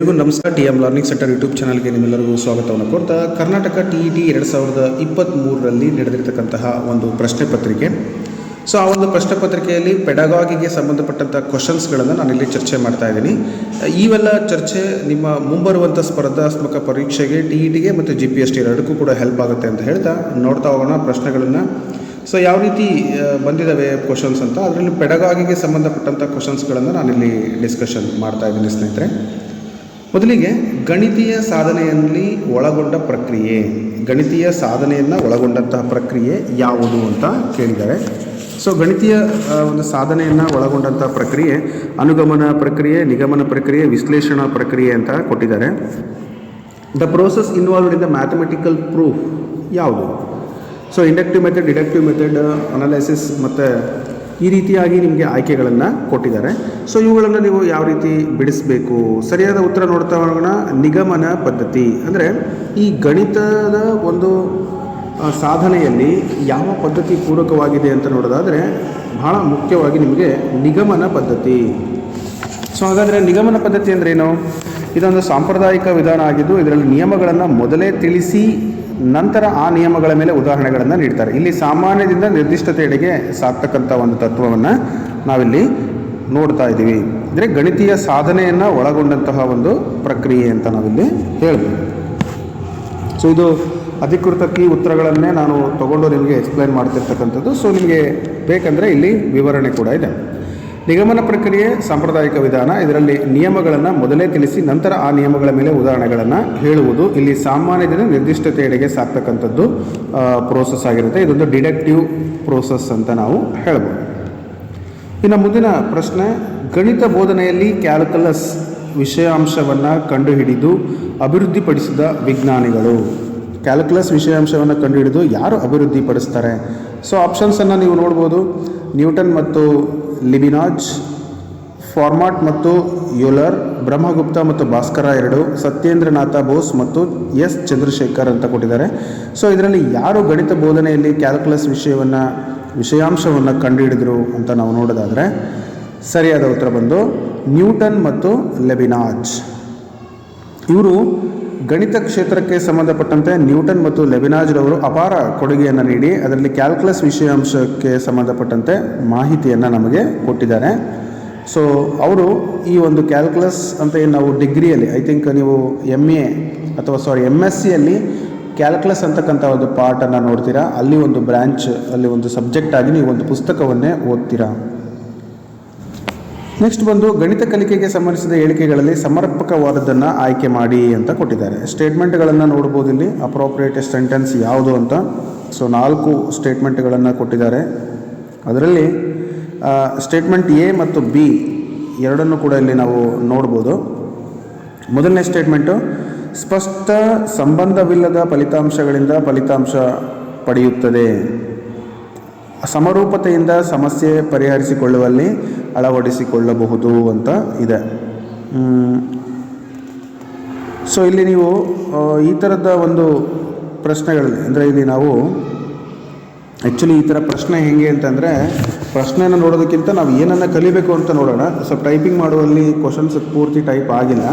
ಎಲ್ರಿಗೂ ನಮಸ್ಕಾರ. TM learning centre YouTube ಚಾನಲ್ಗೆ ನಿಮ್ಮೆಲ್ಲರಿಗೂ ಸ್ವಾಗತವನ್ನು ಕೋರ್ತಾ ಕರ್ನಾಟಕ TET 2023ರಲ್ಲಿ ನಡೆದಿರತಕ್ಕಂತಹ ಒಂದು ಪ್ರಶ್ನೆ ಪತ್ರಿಕೆ. ಸೊ ಆ ಒಂದು ಪ್ರಶ್ನೆ ಪತ್ರಿಕೆಯಲ್ಲಿ ಪೆಡಗಾಗಿಗೆ ಸಂಬಂಧಪಟ್ಟಂಥ ಕ್ವಶನ್ಸ್ಗಳನ್ನು ನಾನಿಲ್ಲಿ ಚರ್ಚೆ ಮಾಡ್ತಾ ಇದ್ದೀನಿ. ಇವೆಲ್ಲ ಚರ್ಚೆ ನಿಮ್ಮ ಮುಂಬರುವಂಥ ಸ್ಪರ್ಧಾತ್ಮಕ ಪರೀಕ್ಷೆಗೆ TETಗೆ ಮತ್ತು GPST ಎರಡಕ್ಕೂ ಕೂಡ ಹೆಲ್ಪ್ ಆಗುತ್ತೆ ಅಂತ ಹೇಳ್ತಾ ನೋಡ್ತಾ ಹೋಗೋಣ ಪ್ರಶ್ನೆಗಳನ್ನು. ಸೊ ಯಾವ ರೀತಿ ಬಂದಿದ್ದಾವೆ ಕ್ವಶನ್ಸ್ ಅಂತ, ಅದರಲ್ಲಿ ಪೆಡಗಾಗಿಗೆ ಸಂಬಂಧಪಟ್ಟಂಥ ಕ್ವಶನ್ಸ್ಗಳನ್ನು ನಾನಿಲ್ಲಿ ಡಿಸ್ಕಷನ್ ಮಾಡ್ತಾ ಇದ್ದೀನಿ ಸ್ನೇಹಿತರೆ. ಮೊದಲಿಗೆ ಗಣಿತೀಯ ಸಾಧನೆಯಲ್ಲಿ ಒಳಗೊಂಡ ಪ್ರಕ್ರಿಯೆ, ಗಣಿತೀಯ ಸಾಧನೆಯನ್ನು ಒಳಗೊಂಡಂತಹ ಪ್ರಕ್ರಿಯೆ ಯಾವುದು ಅಂತ ಕೇಳಿದ್ದಾರೆ. ಸೊ ಗಣಿತೀಯ ಒಂದು ಸಾಧನೆಯನ್ನು ಒಳಗೊಂಡಂತಹ ಪ್ರಕ್ರಿಯೆ ಅನುಗಮನ ಪ್ರಕ್ರಿಯೆ, ನಿಗಮನ ಪ್ರಕ್ರಿಯೆ, ವಿಶ್ಲೇಷಣಾ ಪ್ರಕ್ರಿಯೆ ಅಂತ ಕೊಟ್ಟಿದ್ದಾರೆ. The process involved in the mathematical proof ಯಾವುದು? So inductive method, deductive method, analysis ಮತ್ತು ಈ ರೀತಿಯಾಗಿ ನಿಮಗೆ ಆಯ್ಕೆಗಳನ್ನು ಕೊಟ್ಟಿದ್ದಾರೆ. ಸೊ ಇವುಗಳನ್ನು ನೀವು ಯಾವ ರೀತಿ ಬಿಡಿಸಬೇಕು? ಸರಿಯಾದ ಉತ್ತರ ನೋಡ್ತಾ ಹೋಗೋಣ. ನಿಗಮನ ಪದ್ಧತಿ ಅಂದರೆ ಈ ಗಣಿತದ ಒಂದು ಸಾಧನೆಯಲ್ಲಿ ಯಾವ ಪದ್ಧತಿ ಪೂರಕವಾಗಿದೆ ಅಂತ ನೋಡೋದಾದರೆ ಬಹಳ ಮುಖ್ಯವಾಗಿ ನಿಮಗೆ ನಿಗಮನ ಪದ್ಧತಿ. ಸೊ ಹಾಗಾದರೆ ನಿಗಮನ ಪದ್ಧತಿ ಅಂದ್ರೇನು? ಇದೊಂದು ಸಾಂಪ್ರದಾಯಿಕ ವಿಧಾನ ಆಗಿದ್ದು ಇದರಲ್ಲಿ ನಿಯಮಗಳನ್ನು ಮೊದಲೇ ತಿಳಿಸಿ ನಂತರ ಆ ನಿಯಮಗಳ ಮೇಲೆ ಉದಾಹರಣೆಗಳನ್ನು ನೀಡ್ತಾರೆ. ಇಲ್ಲಿ ಸಾಮಾನ್ಯದಿಂದ ನಿರ್ದಿಷ್ಟತೆಯೆಡೆಗೆ ಸಾಕ್ತಕ್ಕಂಥ ಒಂದು ತತ್ವವನ್ನು ನಾವಿಲ್ಲಿ ನೋಡ್ತಾ ಇದ್ದೀವಿ. ಅಂದರೆ ಗಣಿತೀಯ ಸಾಧನೆಯನ್ನು ಒಳಗೊಂಡಂತಹ ಒಂದು ಪ್ರಕ್ರಿಯೆ ಅಂತ ನಾವಿಲ್ಲಿ ಹೇಳ್ಬೋದು. ಸೊ ಇದು ಅಧಿಕೃತ ಕೀ ಉತ್ತರಗಳನ್ನೇ ನಾನು ತಗೊಂಡು ನಿಮಗೆ ಎಕ್ಸ್ಪ್ಲೈನ್ ಮಾಡ್ತಿರ್ತಕ್ಕಂಥದ್ದು. ಸೊ ನಿಮಗೆ ಬೇಕಂದರೆ ಇಲ್ಲಿ ವಿವರಣೆ ಕೂಡ ಇದೆ. ನಿಗಮನ ಪ್ರಕ್ರಿಯೆ ಸಾಂಪ್ರದಾಯಿಕ ವಿಧಾನ, ಇದರಲ್ಲಿ ನಿಯಮಗಳನ್ನು ಮೊದಲೇ ತಿಳಿಸಿ ನಂತರ ಆ ನಿಯಮಗಳ ಮೇಲೆ ಉದಾಹರಣೆಗಳನ್ನು ಹೇಳುವುದು. ಇಲ್ಲಿ ಸಾಮಾನ್ಯದಿಂದ ನಿರ್ದಿಷ್ಟತೆಯೆಡೆಗೆ ಸಾಕ್ತಕ್ಕಂಥದ್ದು ಪ್ರೋಸೆಸ್ ಆಗಿರುತ್ತೆ. ಇದೊಂದು ಡಿಡಕ್ಟಿವ್ ಪ್ರೋಸೆಸ್ ಅಂತ ನಾವು ಹೇಳ್ಬೋದು. ಇನ್ನು ಮುಂದಿನ ಪ್ರಶ್ನೆ, ಗಣಿತ ಬೋಧನೆಯಲ್ಲಿ ಕ್ಯಾಲ್ಕುಲಸ್ ವಿಷಯಾಂಶವನ್ನು ಕಂಡುಹಿಡಿದು ಅಭಿವೃದ್ಧಿಪಡಿಸಿದ ವಿಜ್ಞಾನಿಗಳು. ಕ್ಯಾಲ್ಕುಲಸ್ ವಿಷಯಾಂಶವನ್ನು ಕಂಡುಹಿಡಿದು ಯಾರು ಅಭಿವೃದ್ಧಿಪಡಿಸ್ತಾರೆ? ಸೊ ಆಪ್ಷನ್ಸನ್ನು ನೀವು ನೋಡ್ಬೋದು. ನ್ಯೂಟನ್ ಮತ್ತು ಲಿಬಿನಾಜ್, ಫಾರ್ಮಾಟ್ ಮತ್ತು ಯೂಲರ್, ಬ್ರಹ್ಮಗುಪ್ತ ಮತ್ತು ಭಾಸ್ಕರ ಎರಡು, ಸತ್ಯೇಂದ್ರನಾಥ ಬೋಸ್ ಮತ್ತು ಎಸ್ ಚಂದ್ರಶೇಖರ್ ಅಂತ ಕೊಟ್ಟಿದ್ದಾರೆ. ಸೊ ಇದರಲ್ಲಿ ಯಾರು ಗಣಿತ ಬೋಧನೆಯಲ್ಲಿ ಕ್ಯಾಲ್ಕುಲಸ್ ವಿಷಯಾಂಶವನ್ನು ಕಂಡುಹಿಡಿದರು ಅಂತ ನಾವು ನೋಡೋದಾದರೆ ಸರಿಯಾದ ಉತ್ತರ ಬಂದು ನ್ಯೂಟನ್ ಮತ್ತು ಲೆಬಿನಾಜ್. ಇವರು ಗಣಿತ ಕ್ಷೇತ್ರಕ್ಕೆ ಸಂಬಂಧಪಟ್ಟಂತೆ ನ್ಯೂಟನ್ ಮತ್ತು ಲೆಬಿನಾಜ್ರವರು ಅಪಾರ ಕೊಡುಗೆಯನ್ನು ನೀಡಿ ಅದರಲ್ಲಿ ಕ್ಯಾಲ್ಕುಲಸ್ ವಿಷಯಾಂಶಕ್ಕೆ ಸಂಬಂಧಪಟ್ಟಂತೆ ಮಾಹಿತಿಯನ್ನು ನಮಗೆ ಕೊಟ್ಟಿದ್ದಾರೆ. ಸೊ ಅವರು ಈ ಒಂದು ಕ್ಯಾಲ್ಕುಲಸ್ ಅಂತ ಏನು ನಾವು ಡಿಗ್ರಿಯಲ್ಲಿ ಐ ಥಿಂಕ್ ನೀವು MSCಯಲ್ಲಿ ಕ್ಯಾಲ್ಕುಲಸ್ ಅಂತಕ್ಕಂಥ ಒಂದು ಪಾರ್ಟನ್ನು ನೋಡ್ತೀರಾ. ಅಲ್ಲಿ ಒಂದು ಬ್ರ್ಯಾಂಚ್, ಅಲ್ಲಿ ಒಂದು ಸಬ್ಜೆಕ್ಟ್ ಆಗಿ ನೀವು ಒಂದು ಪುಸ್ತಕವನ್ನೇ ಓದ್ತೀರಾ. ನೆಕ್ಸ್ಟ್ ಬಂದು ಗಣಿತ ಕಲಿಕೆಗೆ ಸಂಬಂಧಿಸಿದ ಹೇಳಿಕೆಗಳಲ್ಲಿ ಸಮರ್ಪಕವಾದದ್ದನ್ನು ಆಯ್ಕೆ ಮಾಡಿ ಅಂತ ಕೊಟ್ಟಿದ್ದಾರೆ. ಸ್ಟೇಟ್ಮೆಂಟ್ಗಳನ್ನು ನೋಡ್ಬೋದು ಇಲ್ಲಿ, ಅಪ್ರೋಪ್ರಿಯೇಟ್ ಸೆಂಟೆನ್ಸ್ ಯಾವುದು ಅಂತ. ಸೊ 4 ಸ್ಟೇಟ್ಮೆಂಟ್ಗಳನ್ನು ಕೊಟ್ಟಿದ್ದಾರೆ. ಅದರಲ್ಲಿ ಸ್ಟೇಟ್ಮೆಂಟ್ A ಮತ್ತು B ಎರಡನ್ನೂ ಕೂಡ ಇಲ್ಲಿ ನಾವು ನೋಡ್ಬೋದು. ಮೊದಲನೇ ಸ್ಟೇಟ್ಮೆಂಟು, ಸ್ಪಷ್ಟ ಸಂಬಂಧವಿಲ್ಲದ ಫಲಿತಾಂಶಗಳಿಂದ ಫಲಿತಾಂಶ ಪಡೆಯುತ್ತದೆ. ಸಮರೂಪತೆಯಿಂದ ಸಮಸ್ಯೆ ಪರಿಹರಿಸಿಕೊಳ್ಳುವಲ್ಲಿ ಅಳವಡಿಸಿಕೊಳ್ಳಬಹುದು ಅಂತ ಇದೆ. ಸೊ ಇಲ್ಲಿ ನೀವು ಈ ಥರದ ಒಂದು ಪ್ರಶ್ನೆಗಳಲ್ಲಿ ಅಂದರೆ ಇಲ್ಲಿ ನಾವು ಆ್ಯಕ್ಚುಲಿ ಈ ಥರ ಪ್ರಶ್ನೆ ಹೇಗೆ ಅಂತಂದರೆ ಪ್ರಶ್ನೆಯನ್ನು ನೋಡೋದಕ್ಕಿಂತ ನಾವು ಏನನ್ನು ಕಲಿಬೇಕು ಅಂತ ನೋಡೋಣ. ಸೊ ಟೈಪಿಂಗ್ ಮಾಡುವಲ್ಲಿ ಕ್ವಶನ್ಸ್ ಪೂರ್ತಿ ಟೈಪ್ ಆಗಿಲ್ಲ,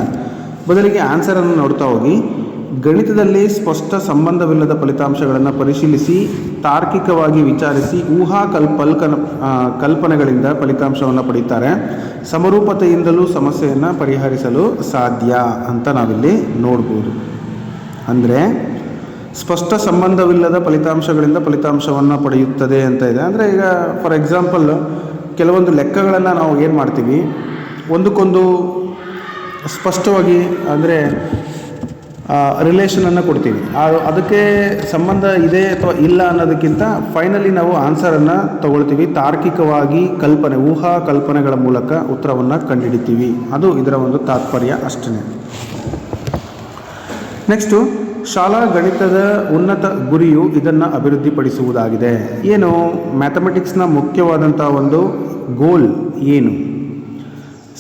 ಬದಲಿಗೆ ಆನ್ಸರನ್ನು ನೋಡ್ತಾ ಹೋಗಿ. ಗಣಿತದಲ್ಲಿ ಸ್ಪಷ್ಟ ಸಂಬಂಧವಿಲ್ಲದ ಫಲಿತಾಂಶಗಳನ್ನು ಪರಿಶೀಲಿಸಿ ತಾರ್ಕಿಕವಾಗಿ ವಿಚಾರಿಸಿ ಕಲ್ಪನೆಗಳಿಂದ ಫಲಿತಾಂಶವನ್ನು ಪಡೀತಾರೆ. ಸಮರೂಪತೆಯಿಂದಲೂ ಸಮಸ್ಯೆಯನ್ನು ಪರಿಹರಿಸಲು ಸಾಧ್ಯ ಅಂತ ನಾವಿಲ್ಲಿ ನೋಡ್ಬೋದು. ಅಂದರೆ ಸ್ಪಷ್ಟ ಸಂಬಂಧವಿಲ್ಲದ ಫಲಿತಾಂಶಗಳಿಂದ ಫಲಿತಾಂಶವನ್ನು ಪಡೆಯುತ್ತದೆ ಅಂತ ಇದೆ. ಅಂದರೆ ಈಗ ಫಾರ್ ಎಕ್ಸಾಂಪಲ್ ಕೆಲವೊಂದು ಲೆಕ್ಕಗಳನ್ನು ನಾವು ಏನು ಮಾಡ್ತೀವಿ, ಒಂದಕ್ಕೊಂದು ಸ್ಪಷ್ಟವಾಗಿ ಅಂದರೆ ರಿಲೇಷನನ್ನು ಕೊಡ್ತೀವಿ. ಅದಕ್ಕೆ ಸಂಬಂಧ ಇದೆ ಅಥವಾ ಇಲ್ಲ ಅನ್ನೋದಕ್ಕಿಂತ ಫೈನಲಿ ನಾವು ಆನ್ಸರನ್ನು ತಗೊಳ್ತೀವಿ. ತಾರ್ಕಿಕವಾಗಿ ಕಲ್ಪನೆಗಳ ಮೂಲಕ ಉತ್ತರವನ್ನು ಕಂಡುಹಿಡಿತೀವಿ. ಅದು ಇದರ ಒಂದು ತಾತ್ಪರ್ಯ ಅಷ್ಟೇ. ನೆಕ್ಸ್ಟು, ಶಾಲಾ ಗಣಿತದ ಉನ್ನತ ಗುರಿಯು ಇದನ್ನು ಅಭಿವೃದ್ಧಿಪಡಿಸುವುದಾಗಿದೆ. ಏನು ಮ್ಯಾಥಮೆಟಿಕ್ಸ್ನ ಮುಖ್ಯವಾದಂಥ ಒಂದು ಗೋಲ್ ಏನು?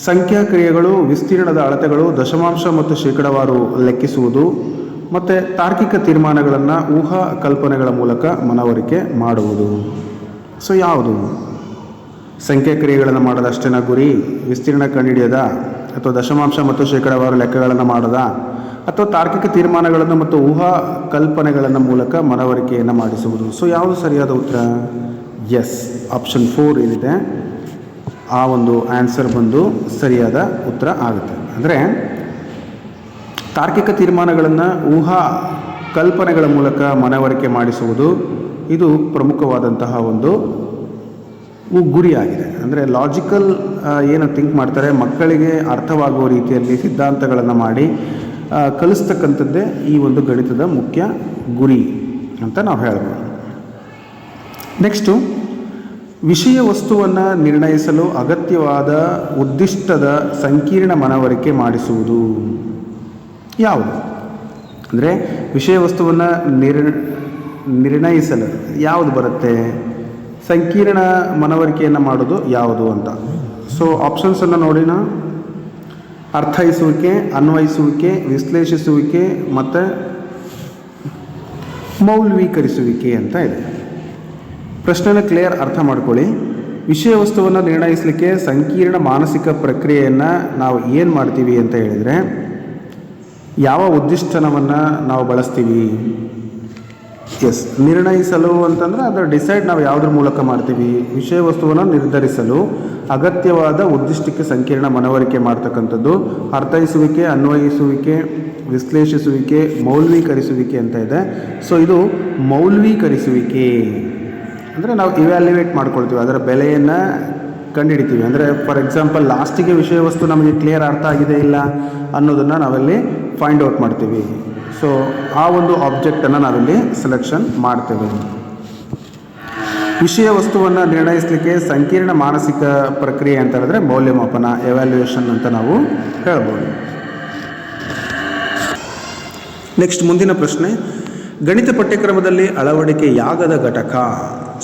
ಸಂಖ್ಯಾ ಕ್ರಿಯೆಗಳು, ವಿಸ್ತೀರ್ಣದ ಅಳತೆಗಳು, ದಶಮಾಂಶ ಮತ್ತು ಶೇಕಡಾವಾರು ಲೆಕ್ಕಿಸುವುದು ಮತ್ತು ತಾರ್ಕಿಕ ತೀರ್ಮಾನಗಳನ್ನು ಕಲ್ಪನೆಗಳ ಮೂಲಕ ಮನವರಿಕೆ ಮಾಡುವುದು. ಸೊ ಯಾವುದು? ಸಂಖ್ಯಾ ಕ್ರಿಯೆಗಳನ್ನು ಮಾಡೋದಷ್ಟೇನ ಗುರಿ? ವಿಸ್ತೀರ್ಣ ಕಂಡುಹಿಡಿಯೋದ? ಅಥವಾ ದಶಮಾಂಶ ಮತ್ತು ಶೇಕಡಾವಾರು ಲೆಕ್ಕಗಳನ್ನು ಮಾಡೋದಾ, ಅಥವಾ ತಾರ್ಕಿಕ ತೀರ್ಮಾನಗಳನ್ನು ಮತ್ತು ಊಹಾ ಕಲ್ಪನೆಗಳನ್ನು ಮೂಲಕ ಮನವರಿಕೆಯನ್ನು ಮಾಡಿಸುವುದು. ಸೊ ಯಾವುದು ಸರಿಯಾದ ಉತ್ತರ? ಎಸ್, ಆಪ್ಷನ್ 4 ಏನಿದೆ ಆ ಒಂದು ಆನ್ಸರ್ ಬಂದು ಸರಿಯಾದ ಉತ್ತರ ಆಗುತ್ತೆ. ಅಂದರೆ ತಾರ್ಕಿಕ ತೀರ್ಮಾನಗಳನ್ನು ಊಹಾ ಕಲ್ಪನೆಗಳ ಮೂಲಕ ಮನವರಿಕೆ ಮಾಡಿಸುವುದು ಇದು ಪ್ರಮುಖವಾದಂತಹ ಒಂದು ಗುರಿಯಾಗಿದೆ. ಅಂದರೆ ಲಾಜಿಕಲ್ ಏನು ಥಿಂಕ್ ಮಾಡ್ತಾರೆ, ಮಕ್ಕಳಿಗೆ ಅರ್ಥವಾಗುವ ರೀತಿಯಲ್ಲಿ ಸಿದ್ಧಾಂತಗಳನ್ನು ಮಾಡಿ ಕಲಿಸ್ತಕ್ಕಂಥದ್ದೇ ಈ ಒಂದು ಗಣಿತದ ಮುಖ್ಯ ಗುರಿ ಅಂತ ನಾವು ಹೇಳ್ಬೋದು. ನೆಕ್ಸ್ಟು, ವಿಷಯ ವಸ್ತುವನ್ನು ನಿರ್ಣಯಿಸಲು ಅಗತ್ಯವಾದ ಉದ್ದಿಷ್ಟದ ಸಂಕೀರ್ಣ ಮನವರಿಕೆ ಮಾಡಿಸುವುದು ಯಾವುದು? ಅಂದರೆ ವಿಷಯ ವಸ್ತುವನ್ನು ನಿರ್ಣಯಿಸಲು ಯಾವುದು ಬರುತ್ತೆ, ಸಂಕೀರ್ಣ ಮನವರಿಕೆಯನ್ನು ಮಾಡೋದು ಯಾವುದು ಅಂತ. ಸೊ ಆಪ್ಷನ್ಸನ್ನು ನೋಡಿನ, ಅರ್ಥೈಸುವಿಕೆ, ಅನ್ವಯಿಸುವಿಕೆ, ವಿಶ್ಲೇಷಿಸುವಿಕೆ ಮತ್ತು ಮೌಲ್ವೀಕರಿಸುವಿಕೆ ಅಂತ ಇದೆ. ಪ್ರಶ್ನೆನ ಕ್ಲಿಯರ್ ಅರ್ಥ ಮಾಡ್ಕೊಳ್ಳಿ. ವಿಷಯ ವಸ್ತುವನ್ನು ನಿರ್ಣಯಿಸಲಿಕ್ಕೆ ಸಂಕೀರ್ಣ ಮಾನಸಿಕ ಪ್ರಕ್ರಿಯೆಯನ್ನು ನಾವು ಏನು ಮಾಡ್ತೀವಿ ಅಂತ ಹೇಳಿದರೆ, ಯಾವ ಉದ್ದಿಷ್ಟನವನ್ನು ನಾವು ಬಳಸ್ತೀವಿ? ಎಸ್, ನಿರ್ಣಯಿಸಲು ಅಂತಂದರೆ ಅದರ ಡಿಸೈಡ್ ನಾವು ಯಾವುದ್ರ ಮೂಲಕ ಮಾಡ್ತೀವಿ? ವಿಷಯ ವಸ್ತುವನ್ನು ನಿರ್ಧರಿಸಲು ಅಗತ್ಯವಾದ ಉದ್ದಿಷ್ಟಕ್ಕೆ ಸಂಕೀರ್ಣ ಮನವರಿಕೆ ಮಾಡ್ತಕ್ಕಂಥದ್ದು ಅರ್ಥೈಸುವಿಕೆ, ಅನ್ವಯಿಸುವಿಕೆ, ವಿಶ್ಲೇಷಿಸುವಿಕೆ, ಮೌಲ್ವೀಕರಿಸುವಿಕೆ ಅಂತ ಇದೆ. ಸೊ ಇದು ಮೌಲ್ವೀಕರಿಸುವಿಕೆ. ಅಂದರೆ ನಾವು ಇವ್ಯಾಲ್ಯುವೇಟ್ ಮಾಡ್ಕೊಳ್ತೀವಿ, ಅದರ ಬೆಲೆಯನ್ನು ಕಂಡುಹಿಡಿತೀವಿ. ಅಂದರೆ ಫಾರ್ ಎಕ್ಸಾಂಪಲ್ ಲಾಸ್ಟಿಗೆ ವಿಷಯ ವಸ್ತು ನಮಗೆ ಕ್ಲಿಯರ್ ಅರ್ಥ ಆಗಿದೆ ಇಲ್ಲ ಅನ್ನೋದನ್ನು ನಾವಲ್ಲಿ ಫೈಂಡ್ ಔಟ್ ಮಾಡ್ತೀವಿ. ಸೊ ಆ ಒಂದು ಆಬ್ಜೆಕ್ಟನ್ನು ನಾವಿಲ್ಲಿ ಸೆಲೆಕ್ಷನ್ ಮಾಡ್ತೇವೆ. ವಿಷಯ ವಸ್ತುವನ್ನು ನಿರ್ಣಯಿಸಲಿಕ್ಕೆ ಸಂಕೀರ್ಣ ಮಾನಸಿಕ ಪ್ರಕ್ರಿಯೆ ಅಂತ ಹೇಳಿದ್ರೆ ಮೌಲ್ಯಮಾಪನ, ಎವ್ಯಾಲ್ಯೂಯೇಷನ್ ಅಂತ ನಾವು ಹೇಳ್ಬೋದು. ನೆಕ್ಸ್ಟ್ ಮುಂದಿನ ಪ್ರಶ್ನೆ, ಗಣಿತ ಪಠ್ಯಕ್ರಮದಲ್ಲಿ ಅಳವಡಿಕೆಯಾಗದ ಘಟಕ.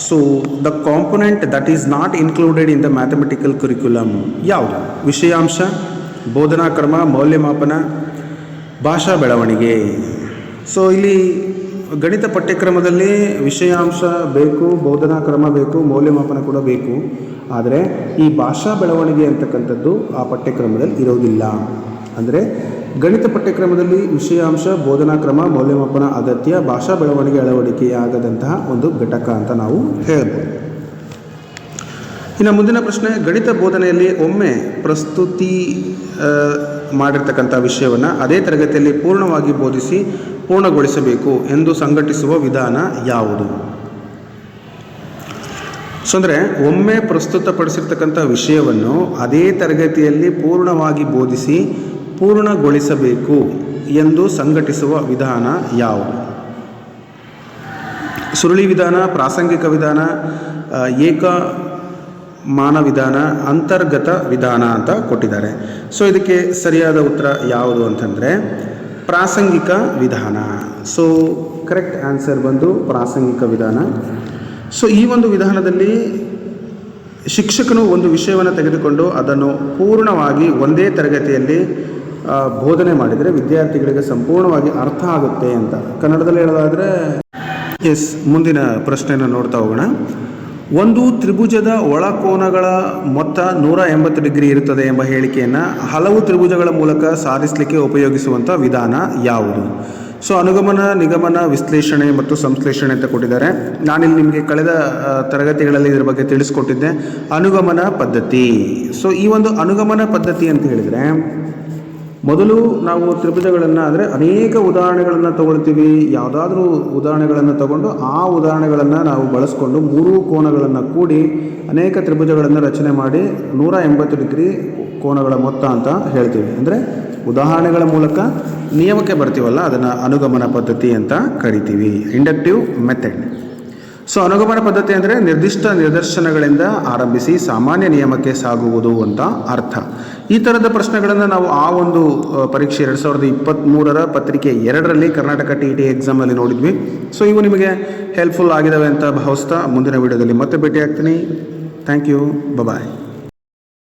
So the component that is not included in the mathematical curriculum ಯಾವುದು? ವಿಷಯಾಂಶ, ಬೋಧನಾ ಕ್ರಮ, ಮೌಲ್ಯಮಾಪನ, ಭಾಷಾ ಬೆಳವಣಿಗೆ. ಸೊ ಇಲ್ಲಿ ಗಣಿತ ಪಠ್ಯಕ್ರಮದಲ್ಲಿ ವಿಷಯಾಂಶ ಬೇಕು, ಬೋಧನಾ ಕ್ರಮ ಬೇಕು, ಮೌಲ್ಯಮಾಪನ ಕೂಡ ಬೇಕು. ಆದರೆ ಈ ಭಾಷಾ ಬೆಳವಣಿಗೆ ಅಂತಕ್ಕಂಥದ್ದು ಆ ಪಠ್ಯಕ್ರಮದಲ್ಲಿ ಇರೋದಿಲ್ಲ. ಅಂದರೆ ಗಣಿತ ಪಠ್ಯಕ್ರಮದಲ್ಲಿ ವಿಷಯಾಂಶ, ಬೋಧನಾ ಕ್ರಮ, ಮೌಲ್ಯಮಾಪನ ಅಗತ್ಯ, ಭಾಷಾ ಬೆಳವಣಿಗೆ ಅಳವಡಿಕೆಯಾಗದಂತಹ ಒಂದು ಘಟಕ ಅಂತ ನಾವು ಹೇಳ್ಬೋದು. ಇನ್ನು ಮುಂದಿನ ಪ್ರಶ್ನೆ, ಗಣಿತ ಬೋಧನೆಯಲ್ಲಿ ಒಮ್ಮೆ ಪ್ರಸ್ತುತಿ ಮಾಡಿರ್ತಕ್ಕಂಥ ವಿಷಯವನ್ನು ಅದೇ ತರಗತಿಯಲ್ಲಿ ಪೂರ್ಣವಾಗಿ ಬೋಧಿಸಿ ಪೂರ್ಣಗೊಳಿಸಬೇಕು ಎಂದು ಸಂಘಟಿಸುವ ವಿಧಾನ ಯಾವುದು? ಸೊ ಅಂದರೆ ಒಮ್ಮೆ ಪ್ರಸ್ತುತಪಡಿಸಿರ್ತಕ್ಕಂಥ ವಿಷಯವನ್ನು ಅದೇ ತರಗತಿಯಲ್ಲಿ ಪೂರ್ಣವಾಗಿ ಬೋಧಿಸಿ ಪೂರ್ಣಗೊಳಿಸಬೇಕು ಎಂದು ಸಂಘಟಿಸುವ ವಿಧಾನ ಯಾವುದು? ಸುರುಳಿ ವಿಧಾನ, ಪ್ರಾಸಂಗಿಕ ವಿಧಾನ, ಏಕಮಾನ ವಿಧಾನ, ಅಂತರ್ಗತ ವಿಧಾನ ಅಂತ ಕೊಟ್ಟಿದ್ದಾರೆ. ಸೊ ಇದಕ್ಕೆ ಸರಿಯಾದ ಉತ್ತರ ಯಾವುದು ಅಂತಂದರೆ ಪ್ರಾಸಂಗಿಕ ವಿಧಾನ. ಸೊ ಕರೆಕ್ಟ್ ಆನ್ಸರ್ ಬಂದು ಪ್ರಾಸಂಗಿಕ ವಿಧಾನ. ಸೊ ಈ ಒಂದು ವಿಧಾನದಲ್ಲಿ ಶಿಕ್ಷಕನು ಒಂದು ವಿಷಯವನ್ನು ತೆಗೆದುಕೊಂಡು ಅದನ್ನು ಪೂರ್ಣವಾಗಿ ಒಂದೇ ತರಗತಿಯಲ್ಲಿ ಬೋಧನೆ ಮಾಡಿದರೆ ವಿದ್ಯಾರ್ಥಿಗಳಿಗೆ ಸಂಪೂರ್ಣವಾಗಿ ಅರ್ಥ ಆಗುತ್ತೆ ಅಂತ. ಕನ್ನಡದಲ್ಲಿ ಹೇಳೋದಾದರೆ ಎಸ್, ಮುಂದಿನ ಪ್ರಶ್ನೆಯನ್ನು ನೋಡ್ತಾ ಹೋಗೋಣ. ಒಂದು ತ್ರಿಭುಜದ ಒಳಕೋನಗಳ ಮೊತ್ತ 180 ಡಿಗ್ರಿ ಇರುತ್ತದೆ ಎಂಬ ಹೇಳಿಕೆಯನ್ನು ಹಲವು ತ್ರಿಭುಜಗಳ ಮೂಲಕ ಸಾಧಿಸಲಿಕ್ಕೆ ಉಪಯೋಗಿಸುವಂಥ ವಿಧಾನ ಯಾವುದು? ಸೊ ಅನುಗಮನ, ನಿಗಮನ, ವಿಶ್ಲೇಷಣೆ ಮತ್ತು ಸಂಶ್ಲೇಷಣೆ ಅಂತ ಕೊಟ್ಟಿದ್ದಾರೆ. ನಾನಿಲ್ಲಿ ನಿಮಗೆ ಕಳೆದ ತರಗತಿಗಳಲ್ಲಿ ಇದರ ಬಗ್ಗೆ ತಿಳಿಸ್ಕೊಟ್ಟಿದ್ದೆ, ಅನುಗಮನ ಪದ್ಧತಿ. ಸೊ ಈ ಒಂದು ಅನುಗಮನ ಪದ್ಧತಿ ಅಂತ ಹೇಳಿದರೆ, ಮೊದಲು ನಾವು ತ್ರಿಭುಜಗಳನ್ನು ಅಂದರೆ ಅನೇಕ ಉದಾಹರಣೆಗಳನ್ನು ತಗೊಳ್ತೀವಿ. ಯಾವುದಾದ್ರೂ ಉದಾಹರಣೆಗಳನ್ನು ತಗೊಂಡು ಆ ಉದಾಹರಣೆಗಳನ್ನು ನಾವು ಬಳಸ್ಕೊಂಡು 3 ಕೋನಗಳನ್ನು ಕೂಡಿ ಅನೇಕ ತ್ರಿಭುಜಗಳನ್ನು ರಚನೆ ಮಾಡಿ 180 ಡಿಗ್ರಿ ಕೋನಗಳ ಮೊತ್ತ ಅಂತ ಹೇಳ್ತೀವಿ. ಅಂದರೆ ಉದಾಹರಣೆಗಳ ಮೂಲಕ ನಿಯಮಕ್ಕೆ ಬರ್ತೀವಲ್ಲ, ಅದನ್ನು ಅನುಗಮನ ಪದ್ಧತಿ ಅಂತ ಕರಿತೀವಿ, ಇಂಡಕ್ಟಿವ್ ಮೆಥಡ್. ಸೊ ಅನುಗಮನ ಪದ್ಧತಿ ಅಂದರೆ ನಿರ್ದಿಷ್ಟ ನಿದರ್ಶನಗಳಿಂದ ಆರಂಭಿಸಿ ಸಾಮಾನ್ಯ ನಿಯಮಕ್ಕೆ ಸಾಗುವುದು ಅಂತ ಅರ್ಥ. ಈ ಥರದ ಪ್ರಶ್ನೆಗಳನ್ನು ನಾವು ಆ ಒಂದು ಪರೀಕ್ಷೆ 2023 ಪತ್ರಿಕೆ 2ರಲ್ಲಿ ಕರ್ನಾಟಕ TET ಎಕ್ಸಾಮಲ್ಲಿ ನೋಡಿದ್ವಿ. ಸೊ ಇವು ನಿಮಗೆ ಹೆಲ್ಪ್ಫುಲ್ ಆಗಿದ್ದಾವೆ ಅಂತ ಭಾವಿಸ್ತಾ ಮುಂದಿನ ವಿಡಿಯೋದಲ್ಲಿ ಮತ್ತೆ ಭೇಟಿ ಆಗ್ತೀನಿ. Thank you, bye.